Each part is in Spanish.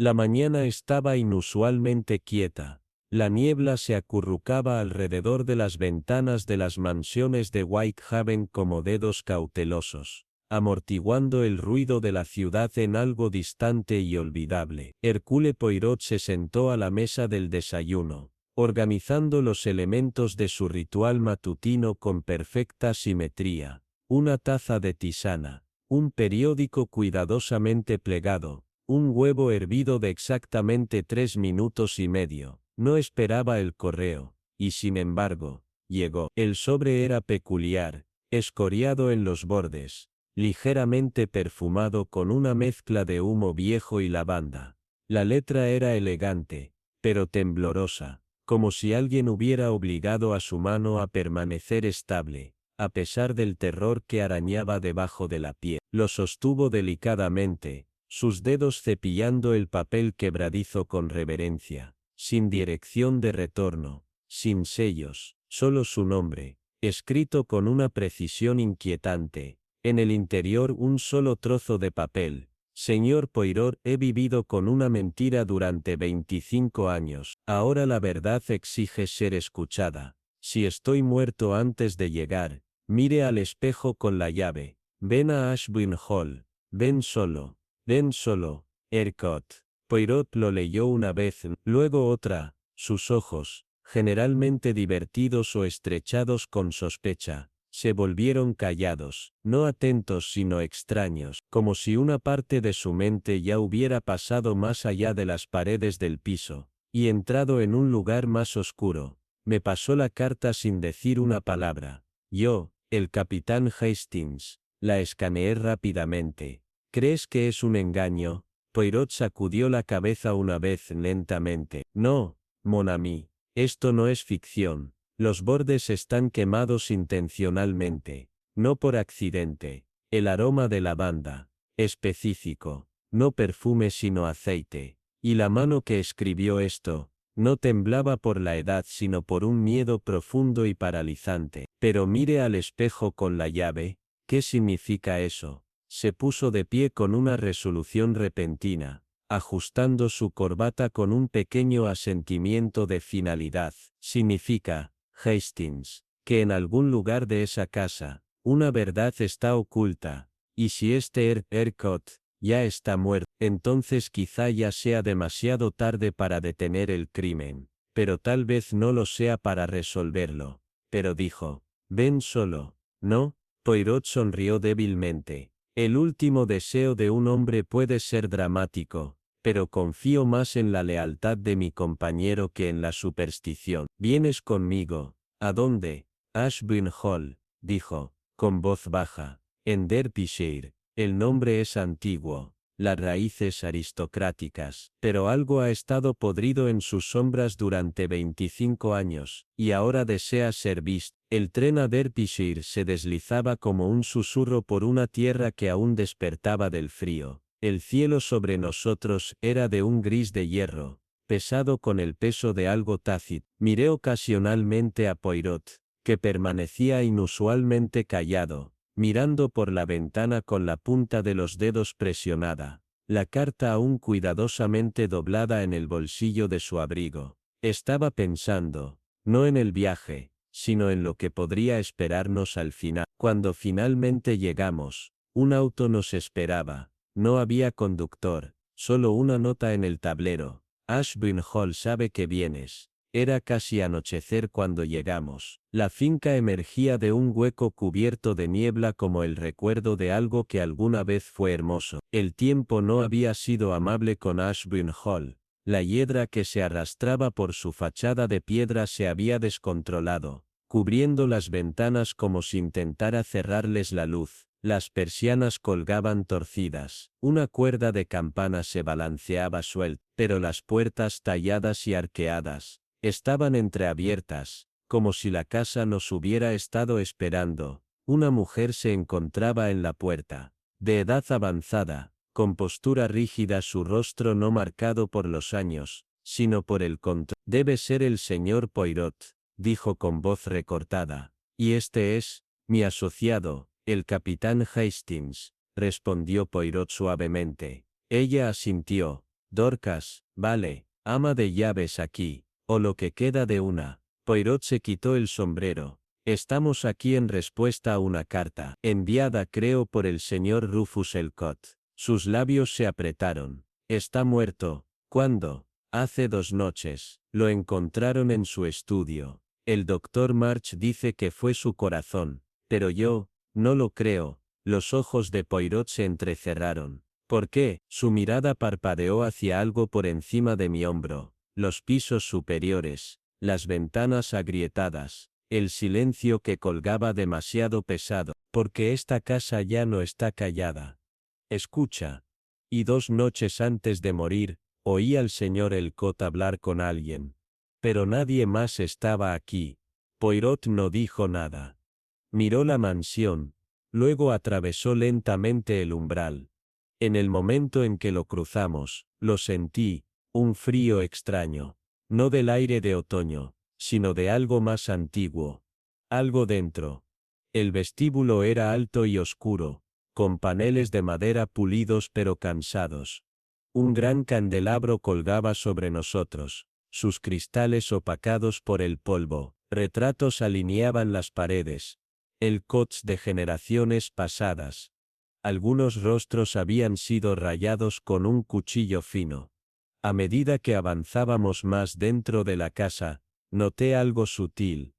La mañana estaba inusualmente quieta. La niebla se acurrucaba alrededor de las ventanas de las mansiones de Whitehaven como dedos cautelosos, amortiguando el ruido de la ciudad en algo distante y olvidable. Hercule Poirot se sentó a la mesa del desayuno, organizando los elementos de su ritual matutino con perfecta simetría. Una taza de tisana, un periódico cuidadosamente plegado, un huevo hervido de exactamente 3 minutos y medio. No esperaba el correo, y sin embargo, llegó. El sobre era peculiar, escoriado en los bordes, ligeramente perfumado con una mezcla de humo viejo y lavanda. La letra era elegante, pero temblorosa, como si alguien hubiera obligado a su mano a permanecer estable, a pesar del terror que arañaba debajo de la piel. Lo sostuvo delicadamente, sus dedos cepillando el papel quebradizo con reverencia, sin dirección de retorno, sin sellos, solo su nombre, escrito con una precisión inquietante. En el interior un solo trozo de papel. Señor Poirot, he vivido con una mentira durante 25 años. Ahora la verdad exige ser escuchada. Si estoy muerto antes de llegar, mire al espejo con la llave. Ven a Ashburn Hall. Ven solo. Ven solo. Ercot. Poirot lo leyó una vez, luego otra. Sus ojos, generalmente divertidos o estrechados con sospecha, se volvieron callados, no atentos sino extraños, como si una parte de su mente ya hubiera pasado más allá de las paredes del piso, y entrado en un lugar más oscuro. Me pasó la carta sin decir una palabra. Yo, el capitán Hastings, la escaneé rápidamente. ¿Crees que es un engaño? Poirot sacudió la cabeza una vez lentamente. No, mon ami, esto no es ficción. Los bordes están quemados intencionalmente, no por accidente. El aroma de lavanda, específico, no perfume sino aceite. Y la mano que escribió esto, no temblaba por la edad sino por un miedo profundo y paralizante. Pero mire al espejo con la llave, ¿qué significa eso? Se puso de pie con una resolución repentina, ajustando su corbata con un pequeño asentimiento de finalidad. Significa, Hastings, que en algún lugar de esa casa, una verdad está oculta, y si este Ercot ya está muerto, entonces quizá ya sea demasiado tarde para detener el crimen, pero tal vez no lo sea para resolverlo. Pero dijo, ven solo, ¿no? Poirot sonrió débilmente. El último deseo de un hombre puede ser dramático, pero confío más en la lealtad de mi compañero que en la superstición. ¿Vienes conmigo? ¿A dónde? Ashburn Hall, dijo, con voz baja. En Derbyshire. El nombre es antiguo, las raíces aristocráticas, pero algo ha estado podrido en sus sombras durante 25 años, y ahora desea ser visto. El tren a Derbyshire se deslizaba como un susurro por una tierra que aún despertaba del frío. El cielo sobre nosotros era de un gris de hierro, pesado con el peso de algo tácito. Miré ocasionalmente a Poirot, que permanecía inusualmente callado, mirando por la ventana con la punta de los dedos presionada, la carta aún cuidadosamente doblada en el bolsillo de su abrigo. Estaba pensando, no en el viaje, sino en lo que podría esperarnos al final. Cuando finalmente llegamos, un auto nos esperaba. No había conductor, solo una nota en el tablero. Ashburn Hall sabe que vienes. Era casi anochecer cuando llegamos. La finca emergía de un hueco cubierto de niebla como el recuerdo de algo que alguna vez fue hermoso. El tiempo no había sido amable con Ashburn Hall. La hiedra que se arrastraba por su fachada de piedra se había descontrolado, cubriendo las ventanas como si intentara cerrarles la luz. Las persianas colgaban torcidas. Una cuerda de campana se balanceaba suelta, pero las puertas talladas y arqueadas estaban entreabiertas, como si la casa nos hubiera estado esperando. Una mujer se encontraba en la puerta, de edad avanzada, con postura rígida, su rostro no marcado por los años, sino por el contrario. Debe ser el señor Poirot, dijo con voz recortada. Y este es, mi asociado, el capitán Hastings, respondió Poirot suavemente. Ella asintió. Dorcas, vale, ama de llaves aquí, o lo que queda de una. Poirot se quitó el sombrero. Estamos aquí en respuesta a una carta, enviada creo por el señor Rufus Elcott. Sus labios se apretaron. Está muerto. ¿Cuándo? Hace 2 noches. Lo encontraron en su estudio. El doctor March dice que fue su corazón, pero yo, no lo creo. Los ojos de Poirot se entrecerraron. ¿Por qué? Su mirada parpadeó hacia algo por encima de mi hombro. Los pisos superiores, las ventanas agrietadas, el silencio que colgaba demasiado pesado, porque esta casa ya no está callada. Escucha. Y 2 noches antes de morir, oí al señor Elcott hablar con alguien. Pero nadie más estaba aquí. Poirot no dijo nada. Miró la mansión, luego atravesó lentamente el umbral. En el momento en que lo cruzamos, lo sentí, un frío extraño, no del aire de otoño, sino de algo más antiguo. Algo dentro. El vestíbulo era alto y oscuro, con paneles de madera pulidos pero cansados. Un gran candelabro colgaba sobre nosotros, sus cristales opacados por el polvo, retratos alineaban las paredes. Elcotts de generaciones pasadas. Algunos rostros habían sido rayados con un cuchillo fino. A medida que avanzábamos más dentro de la casa, noté algo sutil.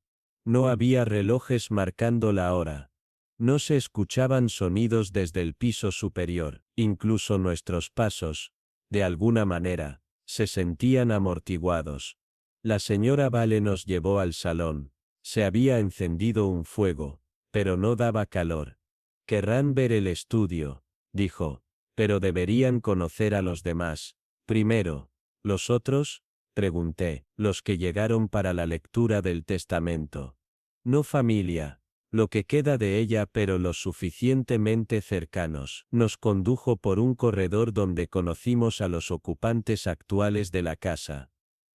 No había relojes marcando la hora. No se escuchaban sonidos desde el piso superior, incluso nuestros pasos, de alguna manera, se sentían amortiguados. La señora Vale nos llevó al salón. Se había encendido un fuego, pero no daba calor. Querrán ver el estudio, dijo, pero deberían conocer a los demás. Primero, ¿los otros? Pregunté, los que llegaron para la lectura del testamento. No familia, lo que queda de ella pero lo suficientemente cercanos. Nos condujo por un corredor donde conocimos a los ocupantes actuales de la casa.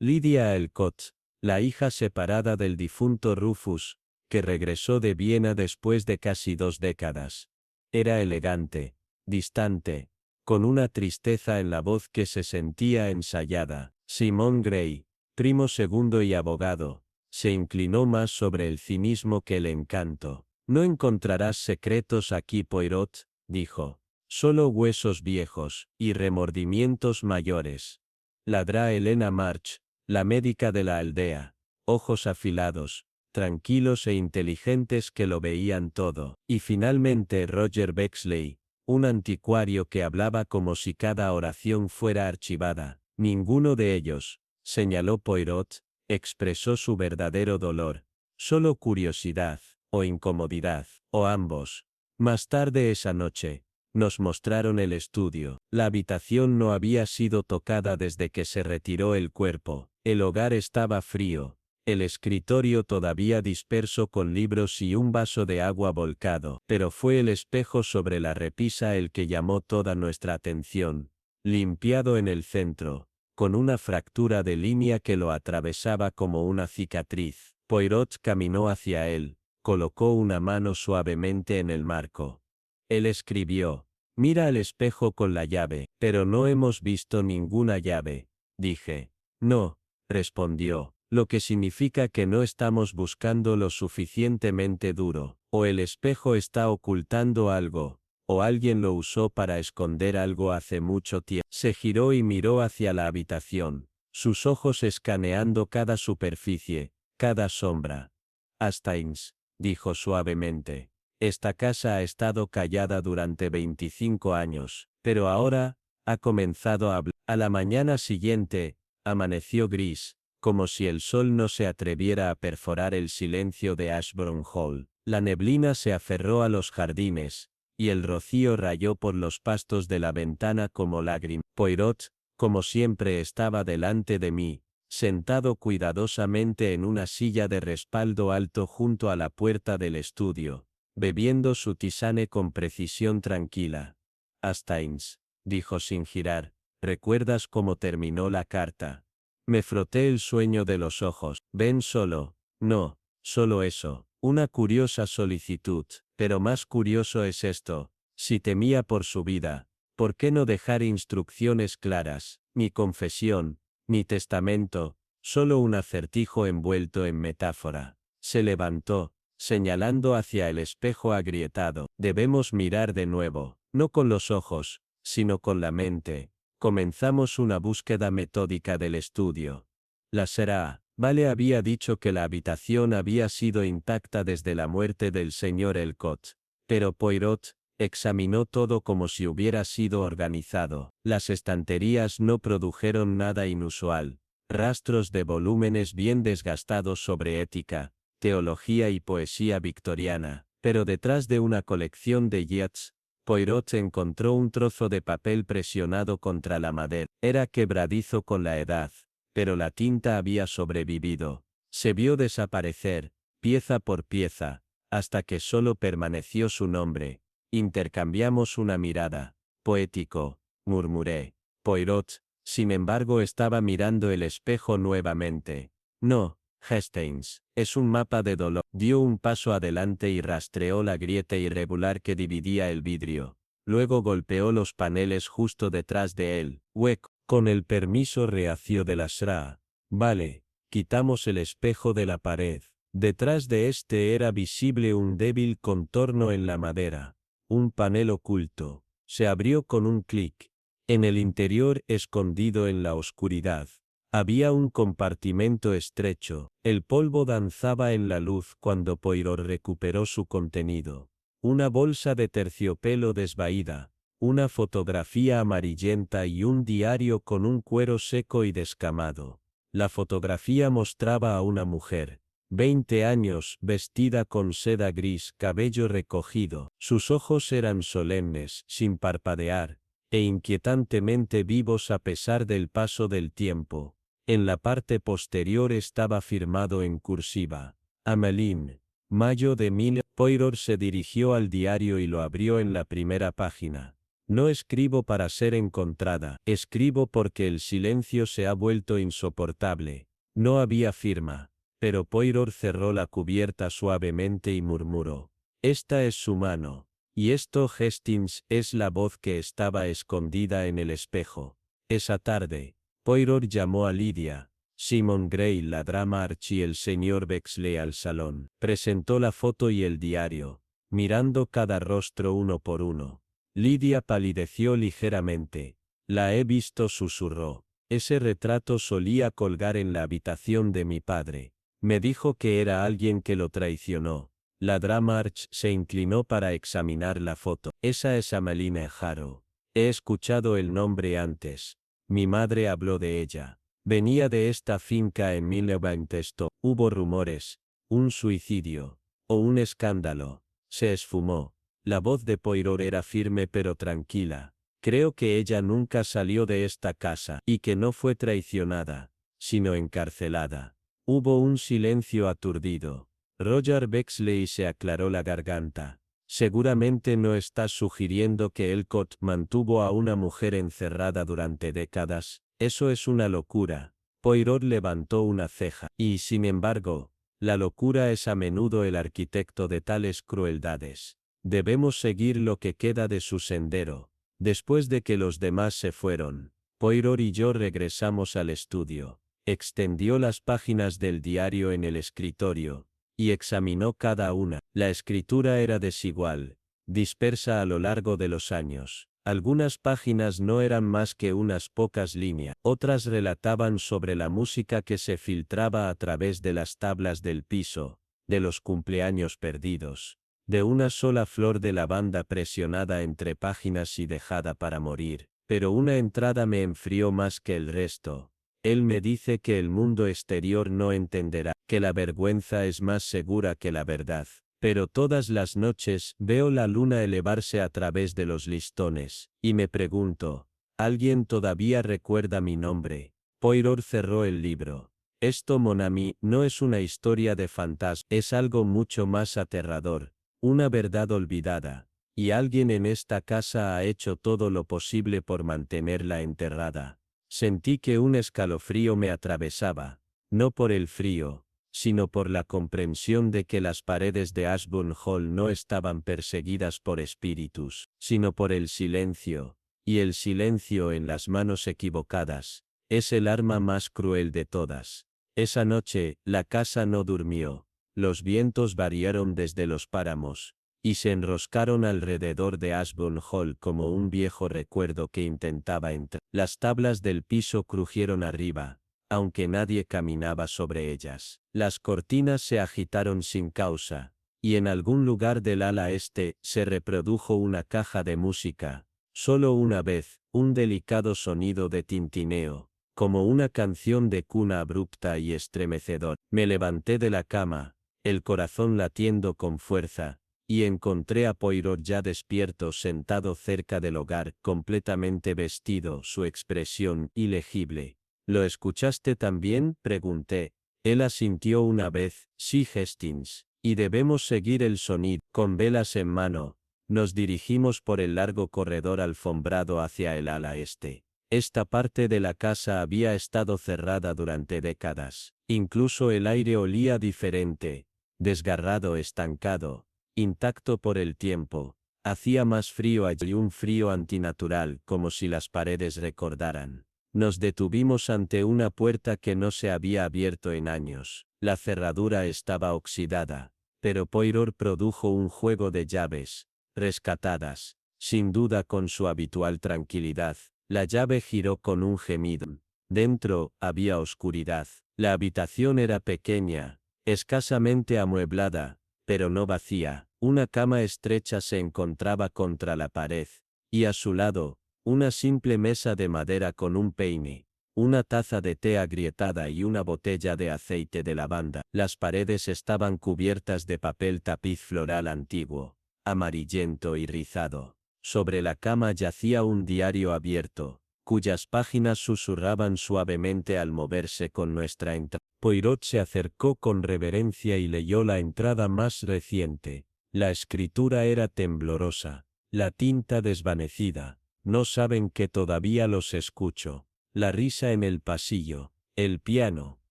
Lydia Elcott, la hija separada del difunto Rufus, que regresó de Viena después de casi 2 décadas. Era elegante, distante, con una tristeza en la voz que se sentía ensayada. Simon Gray, primo segundo y abogado, se inclinó más sobre el cinismo que el encanto. No encontrarás secretos aquí, Poirot, dijo. Solo huesos viejos, y remordimientos mayores. Ladrá Elena March, la médica de la aldea, ojos afilados, tranquilos e inteligentes que lo veían todo. Y finalmente Roger Bexley, un anticuario que hablaba como si cada oración fuera archivada. Ninguno de ellos, señaló Poirot, expresó su verdadero dolor. Solo curiosidad, o incomodidad, o ambos. Más tarde esa noche, nos mostraron el estudio. La habitación no había sido tocada desde que se retiró el cuerpo. El hogar estaba frío. El escritorio todavía disperso con libros y un vaso de agua volcado, pero fue el espejo sobre la repisa el que llamó toda nuestra atención. Limpiado en el centro, con una fractura de línea que lo atravesaba como una cicatriz. Poirot caminó hacia él, colocó una mano suavemente en el marco. Él escribió, «Mira al espejo con la llave, pero no hemos visto ninguna llave», dije. «No», respondió, lo que significa que no estamos buscando lo suficientemente duro, o el espejo está ocultando algo, o alguien lo usó para esconder algo hace mucho tiempo. Se giró y miró hacia la habitación, sus ojos escaneando cada superficie, cada sombra. «Hastings», dijo suavemente, «esta casa ha estado callada durante 25 años, pero ahora, ha comenzado a hablar». A la mañana siguiente, amaneció gris, como si el sol no se atreviera a perforar el silencio de Ashbourne Hall. La neblina se aferró a los jardines, y el rocío rayó por los pastos de la ventana como lágrimas. Poirot, como siempre, estaba delante de mí, sentado cuidadosamente en una silla de respaldo alto junto a la puerta del estudio, bebiendo su tisane con precisión tranquila. «Hastings», dijo sin girar, «¿recuerdas cómo terminó la carta?» Me froté el sueño de los ojos. «Ven solo». «No, solo eso. Una curiosa solicitud, pero más curioso es esto. Si temía por su vida, ¿por qué no dejar instrucciones claras?» mi confesión, mi testamento, solo un acertijo envuelto en metáfora. Se levantó, señalando hacia el espejo agrietado. Debemos mirar de nuevo, no con los ojos, sino con la mente. Comenzamos una búsqueda metódica del estudio. La Sra. Vale había dicho que la habitación había sido intacta desde la muerte del señor Elcott. Pero Poirot examinó todo como si hubiera sido organizado. Las estanterías no produjeron nada inusual. Rastros de volúmenes bien desgastados sobre ética, teología y poesía victoriana. Pero detrás de una colección de Yeats, Poirot encontró un trozo de papel presionado contra la madera. Era quebradizo con la edad, pero la tinta había sobrevivido. Se vio desaparecer, pieza por pieza, hasta que solo permaneció su nombre. Intercambiamos una mirada. Poético, murmuré. Poirot, sin embargo, estaba mirando el espejo nuevamente. No, Hastings, es un mapa de dolor. Dio un paso adelante y rastreó la grieta irregular que dividía el vidrio. Luego golpeó los paneles justo detrás de él. Hueco. Con el permiso reacio de la Sra. Vale. Quitamos el espejo de la pared. Detrás de este era visible un débil contorno en la madera. Un panel oculto. Se abrió con un clic. En el interior, escondido en la oscuridad, había un compartimento estrecho. El polvo danzaba en la luz cuando Poirot recuperó su contenido. Una bolsa de terciopelo desvaída, una fotografía amarillenta y un diario con un cuero seco y descamado. La fotografía mostraba a una mujer, 20 años, vestida con seda gris, cabello recogido. Sus ojos eran solemnes, sin parpadear, e inquietantemente vivos a pesar del paso del tiempo. En la parte posterior estaba firmado en cursiva. Ameline, mayo de 1000. Poirot se dirigió al diario y lo abrió en la primera página. No escribo para ser encontrada, escribo porque el silencio se ha vuelto insoportable. No había firma, pero Poirot cerró la cubierta suavemente y murmuró: esta es su mano. Y esto, Hastings, es la voz que estaba escondida en el espejo. Esa tarde, Poirot llamó a Lydia, Simon Gray, la Drama Arch y el señor Bexley al salón. Presentó la foto y el diario, mirando cada rostro uno por uno. Lydia palideció ligeramente. La he visto, susurró. Ese retrato solía colgar en la habitación de mi padre. Me dijo que era alguien que lo traicionó. La Drama Arch se inclinó para examinar la foto. Esa es Ameline Harrow. He escuchado el nombre antes. Mi madre habló de ella. Venía de esta finca en 1920. Hubo rumores, un suicidio, o un escándalo. Se esfumó. La voz de Poirot era firme pero tranquila. Creo que ella nunca salió de esta casa y que no fue traicionada, sino encarcelada. Hubo un silencio aturdido. Roger Bexley se aclaró la garganta. Seguramente no estás sugiriendo que Elcott mantuvo a una mujer encerrada durante décadas. Eso es una locura. Poirot levantó una ceja. Y sin embargo, la locura es a menudo el arquitecto de tales crueldades. Debemos seguir lo que queda de su sendero. Después de que los demás se fueron, Poirot y yo regresamos al estudio. Extendió las páginas del diario en el escritorio y examinó cada una. La escritura era desigual, dispersa a lo largo de los años. Algunas páginas no eran más que unas pocas líneas, otras relataban sobre la música que se filtraba a través de las tablas del piso, de los cumpleaños perdidos, de una sola flor de lavanda presionada entre páginas y dejada para morir. Pero una entrada me enfrió más que el resto. Él me dice que el mundo exterior no entenderá, que la vergüenza es más segura que la verdad. Pero todas las noches veo la luna elevarse a través de los listones, y me pregunto, ¿alguien todavía recuerda mi nombre? Poirot cerró el libro. Esto, mon ami, no es una historia de fantasma, es algo mucho más aterrador, una verdad olvidada, y alguien en esta casa ha hecho todo lo posible por mantenerla enterrada. Sentí que un escalofrío me atravesaba, no por el frío, sino por la comprensión de que las paredes de Ashbourne Hall no estaban perseguidas por espíritus, sino por el silencio, Y el silencio en las manos equivocadas es el arma más cruel de todas. Esa noche, la casa no durmió. Los vientos variaron desde los páramos, y se enroscaron alrededor de Ashbourne Hall como un viejo recuerdo que intentaba entrar. Las tablas del piso crujieron arriba, aunque nadie caminaba sobre ellas. Las cortinas se agitaron sin causa, y en algún lugar del ala este se reprodujo una caja de música. Solo una vez, un delicado sonido de tintineo, como una canción de cuna abrupta y estremecedor. Me levanté de la cama, el corazón latiendo con fuerza, y encontré a Poirot ya despierto sentado cerca del hogar, completamente vestido, su expresión ilegible. ¿Lo escuchaste también?, pregunté. Él asintió una vez, sí, Hastings, y debemos seguir el sonido. Con velas en mano, nos dirigimos por el largo corredor alfombrado hacia el ala este. Esta parte de la casa había estado cerrada durante décadas. Incluso el aire olía diferente, desgarrado, estancado, intacto por el tiempo. Hacía más frío allí, un frío antinatural, como si las paredes recordaran. Nos detuvimos ante una puerta que no se había abierto en años. La cerradura estaba oxidada, pero Poirot produjo un juego de llaves, rescatadas, sin duda con su habitual tranquilidad. La llave giró con un gemido. Dentro había oscuridad. La habitación era pequeña, escasamente amueblada, pero no vacía. Una cama estrecha se encontraba contra la pared, y a su lado, una simple mesa de madera con un peine, una taza de té agrietada y una botella de aceite de lavanda. Las paredes estaban cubiertas de papel tapiz floral antiguo, amarillento y rizado. Sobre la cama yacía un diario abierto, cuyas páginas susurraban suavemente al moverse con nuestra entrada. Poirot se acercó con reverencia y leyó la entrada más reciente. La escritura era temblorosa, la tinta desvanecida. No saben que todavía los escucho. La risa en el pasillo, el piano.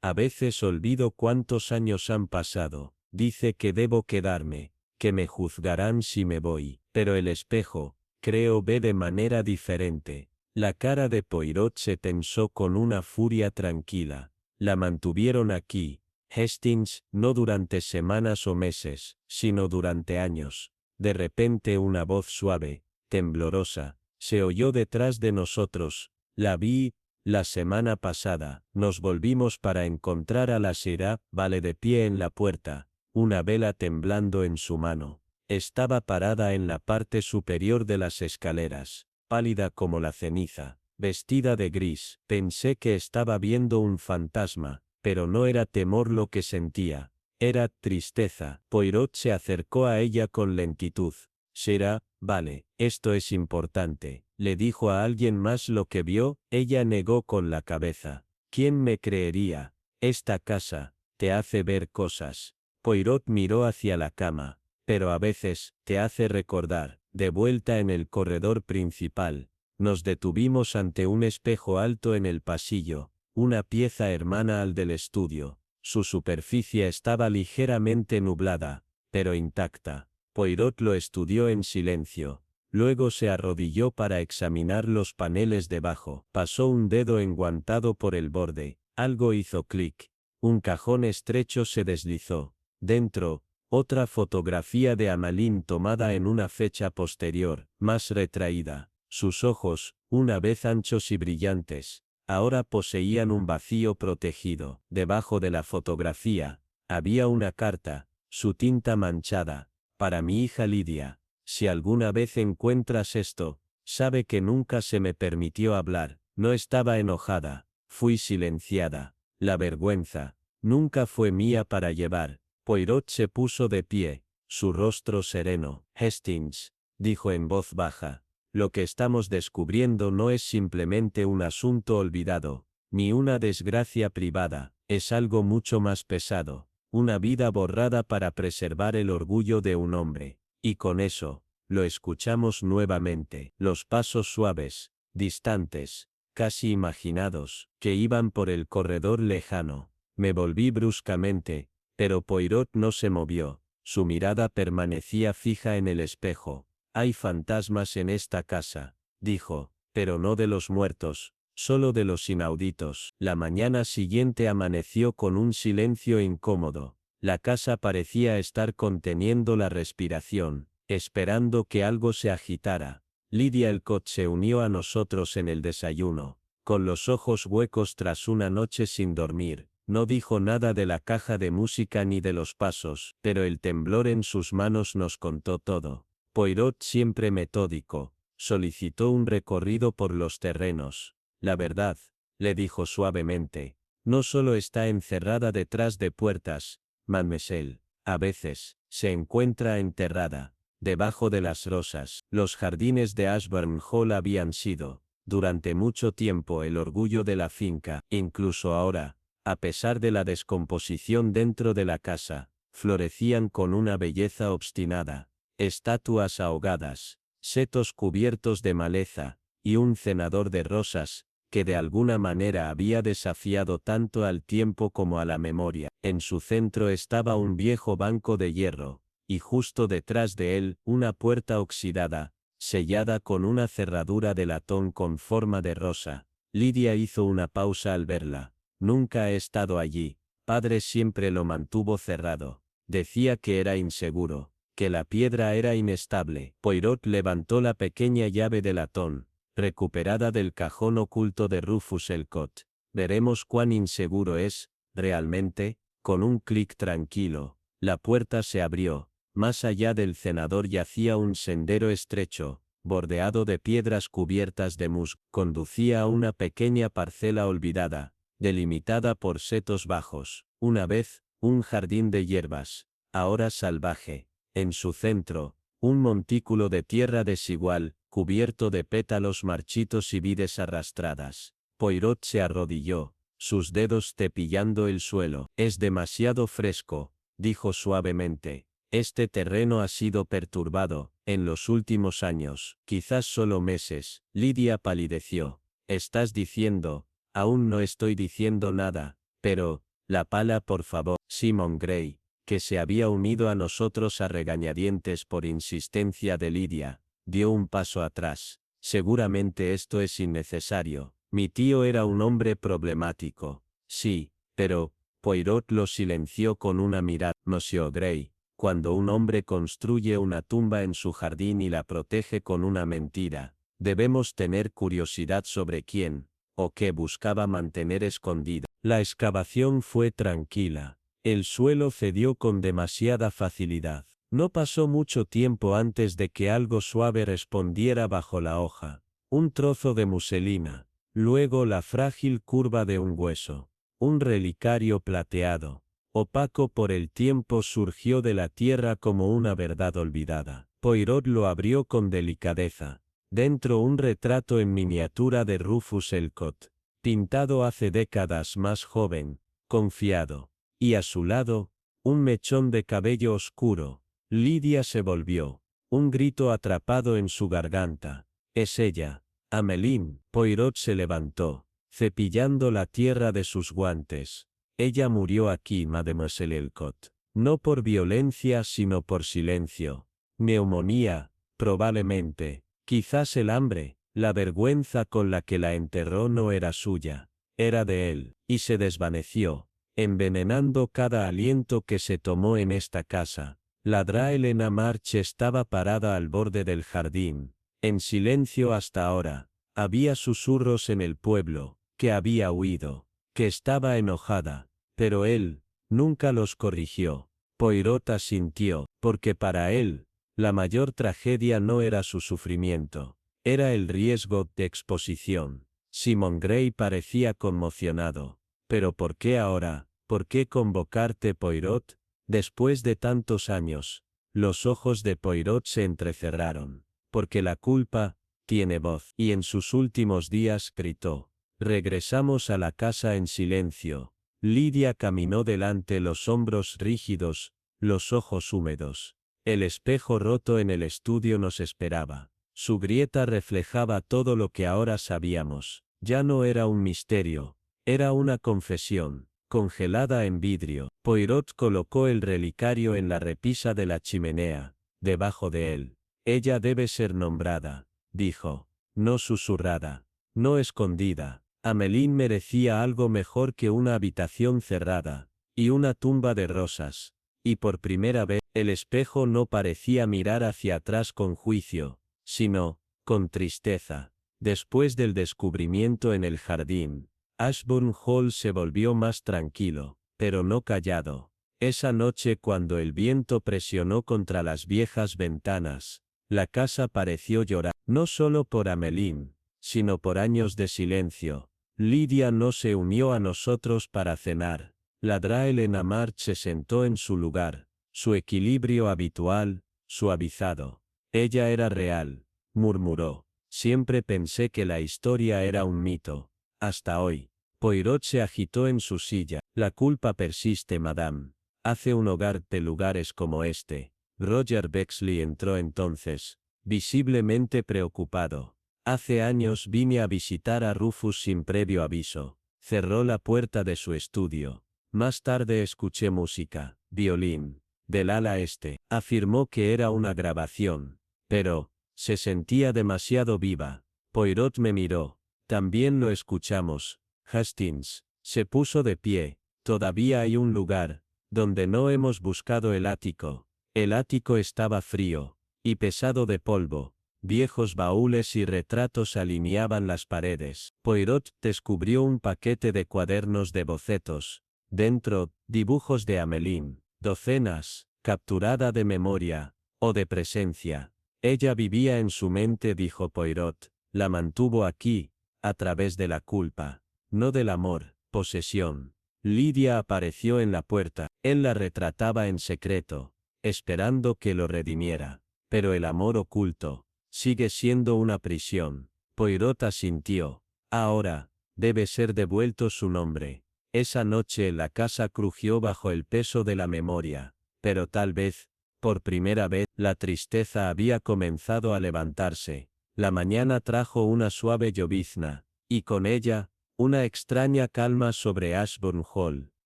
A veces olvido cuántos años han pasado. Dice que debo quedarme, que me juzgarán si me voy. Pero el espejo, creo, ve de manera diferente. La cara de Poirot se tensó con una furia tranquila. La mantuvieron aquí, Hastings, no durante semanas o meses, sino durante años. De repente una voz suave, temblorosa, se oyó detrás de nosotros. La vi, la semana pasada. Nos volvimos para encontrar a la Sra. Vale de pie en la puerta, una vela temblando en su mano. Estaba parada en la parte superior de las escaleras, pálida como la ceniza, vestida de gris. Pensé que estaba viendo un fantasma, pero no era temor lo que sentía, era tristeza. Poirot se acercó a ella con lentitud. Sra. Vale, esto es importante. ¿Le dijo a alguien más lo que vio? Ella negó con la cabeza. ¿Quién me creería? Esta casa te hace ver cosas. Poirot miró hacia la cama. Pero a veces, te hace recordar. De vuelta en el corredor principal, nos detuvimos ante un espejo alto en el pasillo, una pieza hermana al del estudio. Su superficie estaba ligeramente nublada, pero intacta. Poirot lo estudió en silencio. Luego se arrodilló para examinar los paneles debajo. Pasó un dedo enguantado por el borde. Algo hizo clic. Un cajón estrecho se deslizó. Dentro, otra fotografía de Emmeline tomada en una fecha posterior, más retraída. Sus ojos, una vez anchos y brillantes, ahora poseían un vacío protegido. Debajo de la fotografía, había una carta, su tinta manchada. Para mi hija Lydia. Si alguna vez encuentras esto, sabe que nunca se me permitió hablar. No estaba enojada, fui silenciada. La vergüenza nunca fue mía para llevar. Poirot se puso de pie, su rostro sereno. Hastings, dijo en voz baja, lo que estamos descubriendo no es simplemente un asunto olvidado, ni una desgracia privada, es algo mucho más pesado, una vida borrada para preservar el orgullo de un hombre. Y con eso, lo escuchamos nuevamente. Los pasos suaves, distantes, casi imaginados, que iban por el corredor lejano. Me volví bruscamente, pero Poirot no se movió, su mirada permanecía fija en el espejo. Hay fantasmas en esta casa, dijo, pero no de los muertos, solo de los inauditos. La mañana siguiente amaneció con un silencio incómodo. La casa parecía estar conteniendo la respiración, esperando que algo se agitara. Lydia Elcott se unió a nosotros en el desayuno, con los ojos huecos tras una noche sin dormir. No dijo nada de la caja de música ni de los pasos, pero el temblor en sus manos nos contó todo. Poirot, siempre metódico, solicitó un recorrido por los terrenos. La verdad, le dijo suavemente, no solo está encerrada detrás de puertas, mademoiselle, a veces, se encuentra enterrada, debajo de las rosas. Los jardines de Ashburn Hall habían sido, durante mucho tiempo, el orgullo de la finca. Incluso ahora, a pesar de la descomposición dentro de la casa, florecían con una belleza obstinada. Estatuas ahogadas, setos cubiertos de maleza, y un cenador de rosas, que de alguna manera había desafiado tanto al tiempo como a la memoria. En su centro estaba un viejo banco de hierro, y justo detrás de él, una puerta oxidada, sellada con una cerradura de latón con forma de rosa. Lydia hizo una pausa al verla. Nunca he estado allí. Padre siempre lo mantuvo cerrado. Decía que era inseguro, que la piedra era inestable. Poirot levantó la pequeña llave de latón, recuperada del cajón oculto de Rufus Elcott. Veremos cuán inseguro es, realmente. Con un clic tranquilo, la puerta se abrió. Más allá del cenador yacía un sendero estrecho, bordeado de piedras cubiertas de musgo. Conducía a una pequeña parcela olvidada, delimitada por setos bajos. Una vez, un jardín de hierbas, ahora salvaje. En su centro, un montículo de tierra desigual, cubierto de pétalos marchitos y vides arrastradas. Poirot se arrodilló, sus dedos cepillando el suelo. Es demasiado fresco, dijo suavemente. Este terreno ha sido perturbado, en los últimos años, quizás solo meses. Lydia palideció. ¿Estás diciendo? Aún no estoy diciendo nada, pero, la pala por favor. Simon Gray, que se había unido a nosotros a regañadientes por insistencia de Lydia, dio un paso atrás. Seguramente esto es innecesario. Mi tío era un hombre problemático. Sí, pero, Poirot lo silenció con una mirada. Monsieur Gray, cuando un hombre construye una tumba en su jardín y la protege con una mentira, debemos tener curiosidad sobre quién, o qué buscaba mantener escondido. La excavación fue tranquila. El suelo cedió con demasiada facilidad. No pasó mucho tiempo antes de que algo suave respondiera bajo la hoja. Un trozo de muselina, luego la frágil curva de un hueso. Un relicario plateado, opaco por el tiempo, surgió de la tierra como una verdad olvidada. Poirot lo abrió con delicadeza. Dentro, un retrato en miniatura de Rufus Elcott, pintado hace décadas, más joven, confiado. Y a su lado, un mechón de cabello oscuro. Lydia se volvió. Un grito atrapado en su garganta. Es ella. Ameline. Poirot se levantó, cepillando la tierra de sus guantes. Ella murió aquí, mademoiselle Elcott. No por violencia, sino por silencio. Neumonía, probablemente. Quizás el hambre. La vergüenza con la que la enterró no era suya, era de él, y se desvaneció, envenenando cada aliento que se tomó en esta casa. La Dra Helena March estaba parada al borde del jardín, en silencio hasta ahora. Había susurros en el pueblo, que había huido, que estaba enojada, pero él nunca los corrigió. Poirot asintió, porque para él, la mayor tragedia no era su sufrimiento, era el riesgo de exposición. Simon Gray parecía conmocionado. ¿Pero por qué ahora? ¿Por qué convocarte, Poirot? Después de tantos años, los ojos de Poirot se entrecerraron. Porque la culpa tiene voz. Y en sus últimos días gritó. Regresamos a la casa en silencio. Lydia caminó delante, los hombros rígidos, los ojos húmedos. El espejo roto en el estudio nos esperaba. Su grieta reflejaba todo lo que ahora sabíamos. Ya no era un misterio, era una confesión, congelada en vidrio. Poirot colocó el relicario en la repisa de la chimenea, debajo de él. Ella debe ser nombrada, dijo. no susurrada, no escondida. Ameline merecía algo mejor que una habitación cerrada, y una tumba de rosas. Y por primera vez, el espejo no parecía mirar hacia atrás con juicio, sino, con tristeza. Después del descubrimiento en el jardín, Ashbourne Hall se volvió más tranquilo, pero no callado. Esa noche cuando el viento presionó contra las viejas ventanas, la casa pareció llorar, no solo por Ameline, sino por años de silencio. Lydia no se unió a nosotros para cenar. La Elena March se sentó en su lugar, su equilibrio habitual, suavizado. Ella era real, murmuró. Siempre pensé que la historia era un mito. Hasta hoy. Poirot se agitó en su silla. La culpa persiste, madame. Hace un hogar de lugares como este. Roger Bexley entró entonces, visiblemente preocupado. Hace años vine a visitar a Rufus sin previo aviso. Cerró la puerta de su estudio. Más tarde escuché música, violín, del ala este. Afirmó que era una grabación, pero se sentía demasiado viva. Poirot me miró. También lo escuchamos. Hastings se puso de pie. Todavía hay un lugar donde no hemos buscado el ático. El ático estaba frío y pesado de polvo. Viejos baúles y retratos alineaban las paredes. Poirot descubrió un paquete de cuadernos de bocetos. Dentro, dibujos de Ameline, docenas, capturada de memoria, o de presencia. Ella vivía en su mente, dijo Poirot, la mantuvo aquí, a través de la culpa, no del amor, posesión. Lydia apareció en la puerta, él la retrataba en secreto, esperando que lo redimiera. Pero el amor oculto sigue siendo una prisión. Poirot asintió. Ahora, debe ser devuelto su nombre. Esa noche la casa crujió bajo el peso de la memoria, pero tal vez, por primera vez, la tristeza había comenzado a levantarse. La mañana trajo una suave llovizna, y con ella, una extraña calma sobre Ashbourne Hall.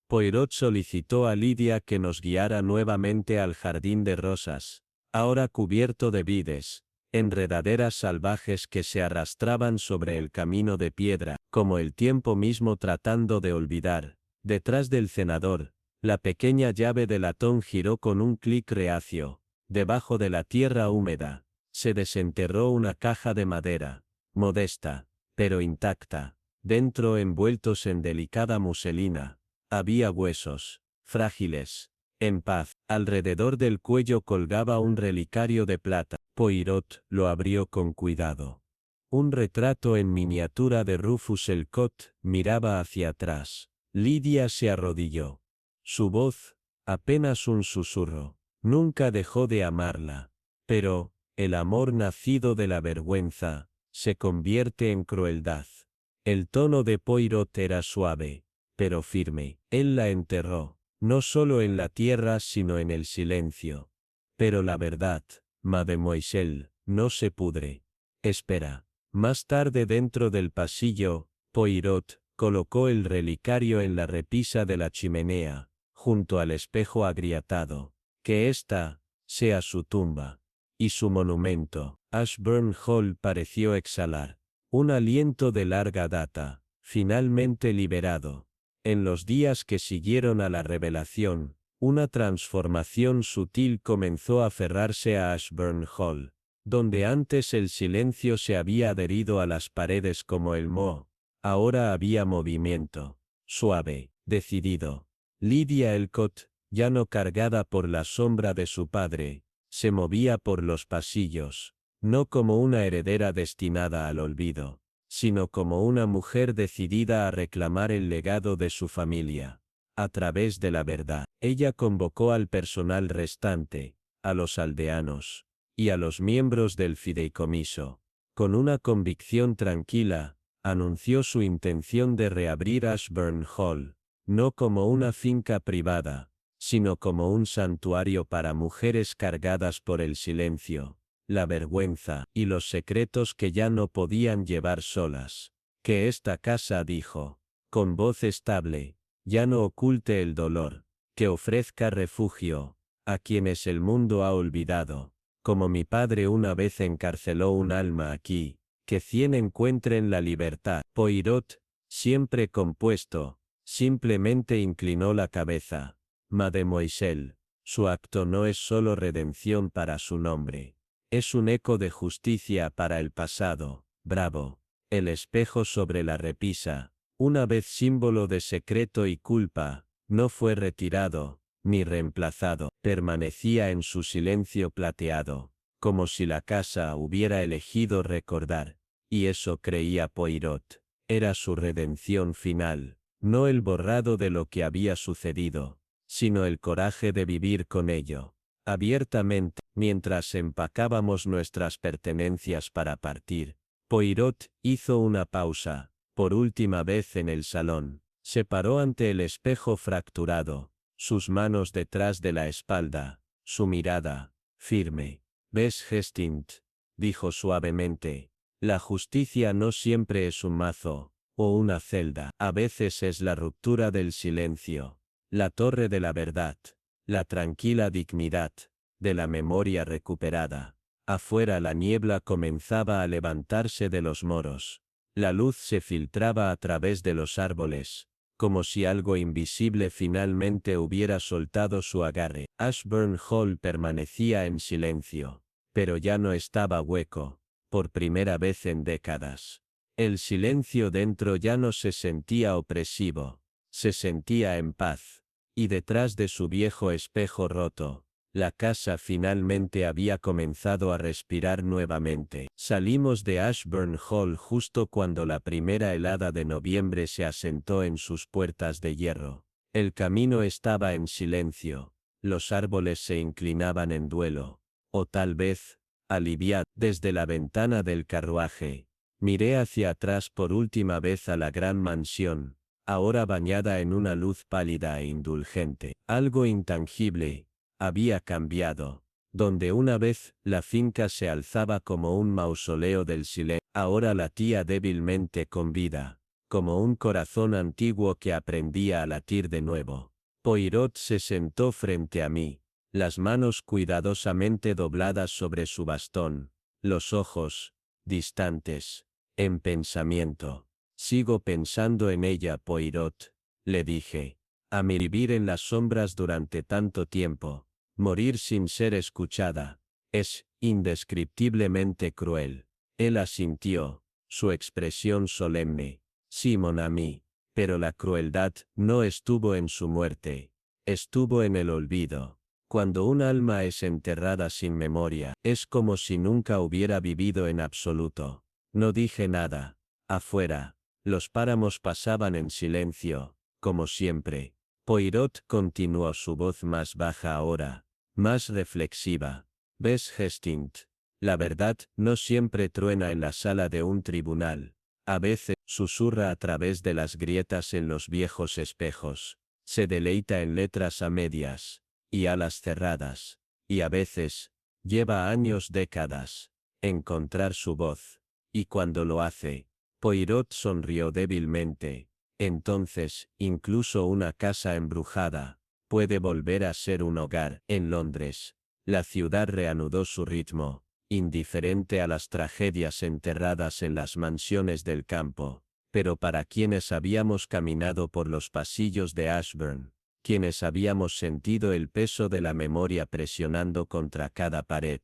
Poirot solicitó a Lydia que nos guiara nuevamente al jardín de rosas, ahora cubierto de vides, enredaderas salvajes que se arrastraban sobre el camino de piedra, como el tiempo mismo tratando de olvidar. Detrás del cenador, la pequeña llave de latón giró con un clic reacio. Debajo de la tierra húmeda, se desenterró una caja de madera, modesta, pero intacta. Dentro, envueltos en delicada muselina, había huesos, frágiles, en paz. Alrededor del cuello colgaba un relicario de plata. Poirot lo abrió con cuidado. Un retrato en miniatura de Rufus Elcott miraba hacia atrás. Lydia se arrodilló. Su voz, apenas un susurro. Nunca dejó de amarla. Pero, el amor nacido de la vergüenza, se convierte en crueldad. El tono de Poirot era suave, pero firme. Él la enterró, no solo en la tierra sino en el silencio. Pero la verdad, mademoiselle, no se pudre. Espera. Más tarde, dentro del pasillo, Poirot colocó el relicario en la repisa de la chimenea, junto al espejo agrietado. Que ésta sea su tumba y su monumento. Ashbourne Hall pareció exhalar un aliento de larga data, finalmente liberado. En los días que siguieron a la revelación, una transformación sutil comenzó a aferrarse a Ashbourne Hall, donde antes el silencio se había adherido a las paredes como el moho. Ahora había movimiento, suave, decidido. Lydia Elcott, ya no cargada por la sombra de su padre, se movía por los pasillos, no como una heredera destinada al olvido, sino como una mujer decidida a reclamar el legado de su familia. A través de la verdad, ella convocó al personal restante, a los aldeanos, y a los miembros del fideicomiso. Con una convicción tranquila, anunció su intención de reabrir Ashbourne Hall, no como una finca privada, sino como un santuario para mujeres cargadas por el silencio, la vergüenza y los secretos que ya no podían llevar solas. Que esta casa, dijo, con voz estable, ya no oculte el dolor, que ofrezca refugio a quienes el mundo ha olvidado, como mi padre una vez encarceló un alma aquí, Que 100 encuentren la libertad. Poirot, siempre compuesto, simplemente inclinó la cabeza. Mademoiselle, su acto no es solo redención para su nombre. Es un eco de justicia para el pasado. Bravo. El espejo sobre la repisa, una vez símbolo de secreto y culpa, no fue retirado, ni reemplazado. Permanecía en su silencio plateado, como si la casa hubiera elegido recordar. Y eso creía Poirot. Era su redención final, no el borrado de lo que había sucedido, sino el coraje de vivir con ello, abiertamente. Mientras empacábamos nuestras pertenencias para partir, Poirot hizo una pausa, por última vez en el salón. Se paró ante el espejo fracturado, sus manos detrás de la espalda, su mirada, firme. «¿Ves, Hastings?», dijo suavemente. «La justicia no siempre es un mazo, o una celda. A veces es la ruptura del silencio, la torre de la verdad, la tranquila dignidad, de la memoria recuperada». Afuera la niebla comenzaba a levantarse de los moros. La luz se filtraba a través de los árboles, como si algo invisible finalmente hubiera soltado su agarre. Ashburn Hall permanecía en silencio, pero ya no estaba hueco, por primera vez en décadas. El silencio dentro ya no se sentía opresivo, se sentía en paz, y detrás de su viejo espejo roto, la casa finalmente había comenzado a respirar nuevamente. Salimos de Ashburn Hall justo cuando la primera helada de noviembre se asentó en sus puertas de hierro. El camino estaba en silencio, los árboles se inclinaban en duelo, o tal vez, aliviado. Desde la ventana del carruaje, miré hacia atrás por última vez a la gran mansión, ahora bañada en una luz pálida e indulgente. Algo intangible había cambiado. Donde una vez la finca se alzaba como un mausoleo del silencio, ahora latía débilmente con vida, como un corazón antiguo que aprendía a latir de nuevo. Poirot se sentó frente a mí, las manos cuidadosamente dobladas sobre su bastón, los ojos, distantes, en pensamiento. «Sigo pensando en ella, Poirot», le dije. «A mí vivir en las sombras durante tanto tiempo, morir sin ser escuchada, es indescriptiblemente cruel». Él asintió, su expresión solemne. «Sí, mon ami, pero la crueldad no estuvo en su muerte, estuvo en el olvido. Cuando un alma es enterrada sin memoria, es como si nunca hubiera vivido en absoluto». No dije nada. Afuera, los páramos pasaban en silencio, como siempre. Poirot continuó, su voz más baja ahora, más reflexiva. «¿Ves, Hastings? La verdad no siempre truena en la sala de un tribunal. A veces susurra a través de las grietas en los viejos espejos. Se deleita en letras a medias y alas cerradas. Y a veces, lleva años, décadas, encontrar su voz. Y cuando lo hace». Poirot sonrió débilmente. «Entonces, incluso una casa embrujada puede volver a ser un hogar». En Londres, la ciudad reanudó su ritmo, indiferente a las tragedias enterradas en las mansiones del campo. Pero para quienes habíamos caminado por los pasillos de Ashburn, quienes habíamos sentido el peso de la memoria presionando contra cada pared,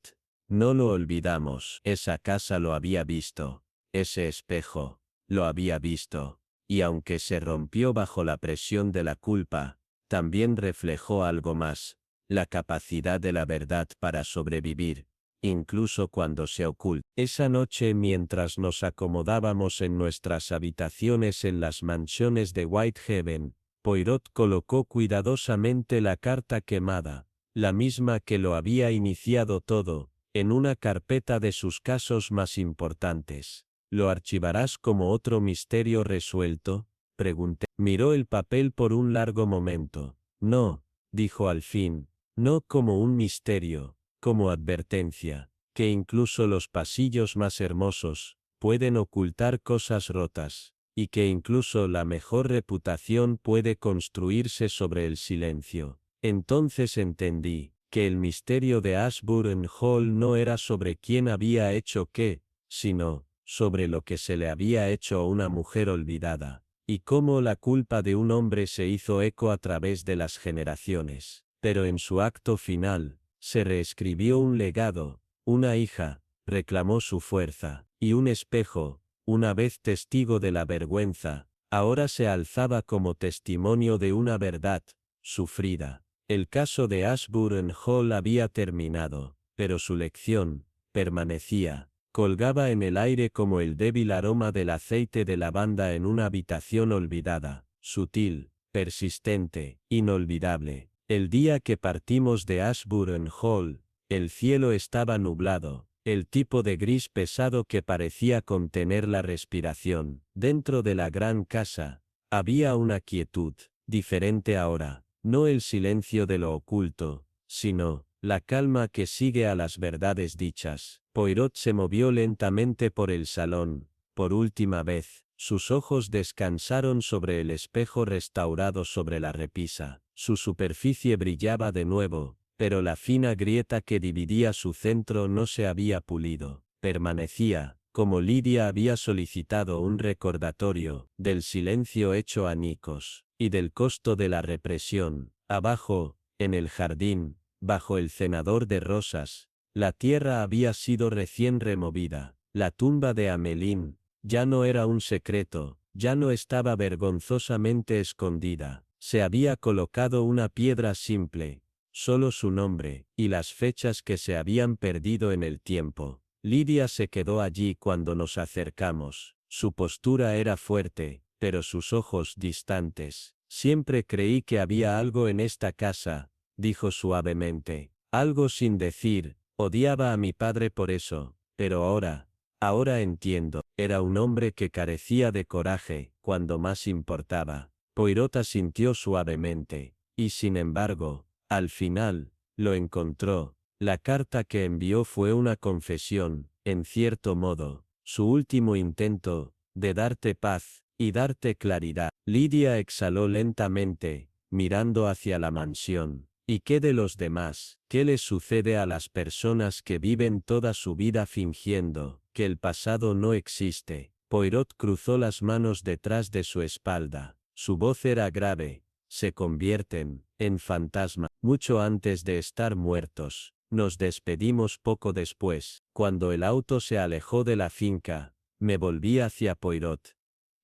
no lo olvidamos. Esa casa lo había visto, ese espejo, lo había visto. Y aunque se rompió bajo la presión de la culpa, también reflejó algo más, la capacidad de la verdad para sobrevivir, incluso cuando se oculta. Esa noche, mientras nos acomodábamos en nuestras habitaciones en las mansiones de Whitehaven, Poirot colocó cuidadosamente la carta quemada, la misma que lo había iniciado todo, en una carpeta de sus casos más importantes. «¿Lo archivarás como otro misterio resuelto?», pregunté. Miró el papel por un largo momento. «No», dijo al fin, «no como un misterio, como advertencia, que incluso los pasillos más hermosos pueden ocultar cosas rotas, y que incluso la mejor reputación puede construirse sobre el silencio». Entonces entendí que el misterio de Ashburn Hall no era sobre quién había hecho qué, sino sobre lo que se le había hecho a una mujer olvidada, y cómo la culpa de un hombre se hizo eco a través de las generaciones. Pero en su acto final, se reescribió un legado, una hija, reclamó su fuerza, y un espejo, una vez testigo de la vergüenza, ahora se alzaba como testimonio de una verdad, sufrida. El caso de Ashburn Hall había terminado, pero su lección, permanecía, colgaba en el aire como el débil aroma del aceite de lavanda en una habitación olvidada, sutil, persistente, inolvidable. El día que partimos de Ashburn Hall, el cielo estaba nublado, el tipo de gris pesado que parecía contener la respiración. Dentro de la gran casa, había una quietud, diferente ahora, no el silencio de lo oculto, sino la calma que sigue a las verdades dichas. Poirot se movió lentamente por el salón, por última vez, sus ojos descansaron sobre el espejo restaurado sobre la repisa. Su superficie brillaba de nuevo, pero la fina grieta que dividía su centro no se había pulido. Permanecía, como Lidia había solicitado un recordatorio, del silencio hecho añicos, y del costo de la represión. Abajo, en el jardín, bajo el cenador de rosas, la tierra había sido recién removida. La tumba de Améline ya no era un secreto, ya no estaba vergonzosamente escondida. Se había colocado una piedra simple, solo su nombre, y las fechas que se habían perdido en el tiempo. Lidia se quedó allí cuando nos acercamos. Su postura era fuerte, pero sus ojos distantes. Siempre creí que había algo en esta casa, dijo suavemente. Algo sin decir, odiaba a mi padre por eso, pero ahora entiendo. Era un hombre que carecía de coraje, cuando más importaba. Poirot asintió suavemente, y sin embargo, al final, lo encontró. La carta que envió fue una confesión, en cierto modo, su último intento, de darte paz, y darte claridad. Lidia exhaló lentamente, mirando hacia la mansión. ¿Y qué de los demás? ¿Qué les sucede a las personas que viven toda su vida fingiendo que el pasado no existe? Poirot cruzó las manos detrás de su espalda. Su voz era grave. Se convierten en fantasma mucho antes de estar muertos. Nos despedimos poco después. Cuando el auto se alejó de la finca, me volví hacia Poirot.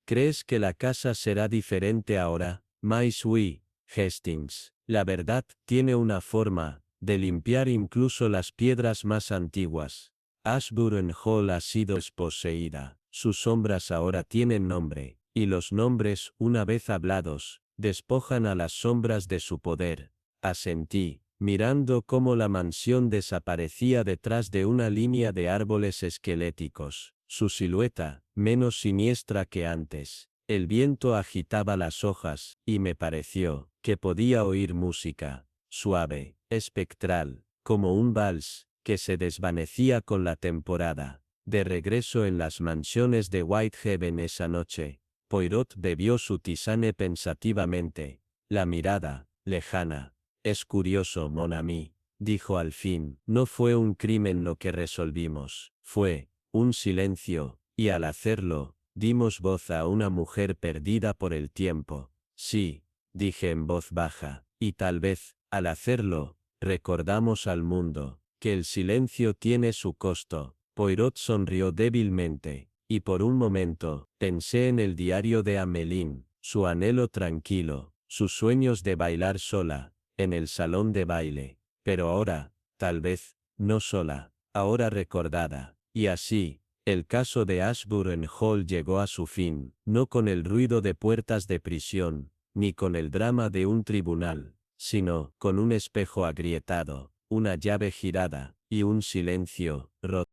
¿Crees que la casa será diferente ahora? Mais oui, Hastings. La verdad tiene una forma de limpiar incluso las piedras más antiguas. Ashburn Hall ha sido desposeída. Sus sombras ahora tienen nombre, y los nombres, una vez hablados, despojan a las sombras de su poder. Asentí, mirando cómo la mansión desaparecía detrás de una línea de árboles esqueléticos. Su silueta, menos siniestra que antes. El viento agitaba las hojas, y me pareció que podía oír música, suave, espectral, como un vals, que se desvanecía con la temporada. De regreso en las mansiones de Whitehaven esa noche, Poirot bebió su tisane pensativamente, la mirada, lejana. Es curioso, mon ami, dijo al fin. No fue un crimen lo que resolvimos, fue un silencio, y al hacerlo, dimos voz a una mujer perdida por el tiempo. Sí, dije en voz baja, y tal vez, al hacerlo, recordamos al mundo, que el silencio tiene su costo. Poirot sonrió débilmente, y por un momento, pensé en el diario de Améline, su anhelo tranquilo, sus sueños de bailar sola, en el salón de baile. Pero ahora, tal vez, no sola, ahora recordada. Y así, el caso de Ashburn Hall llegó a su fin, no con el ruido de puertas de prisión, ni con el drama de un tribunal, sino con un espejo agrietado, una llave girada, y un silencio roto.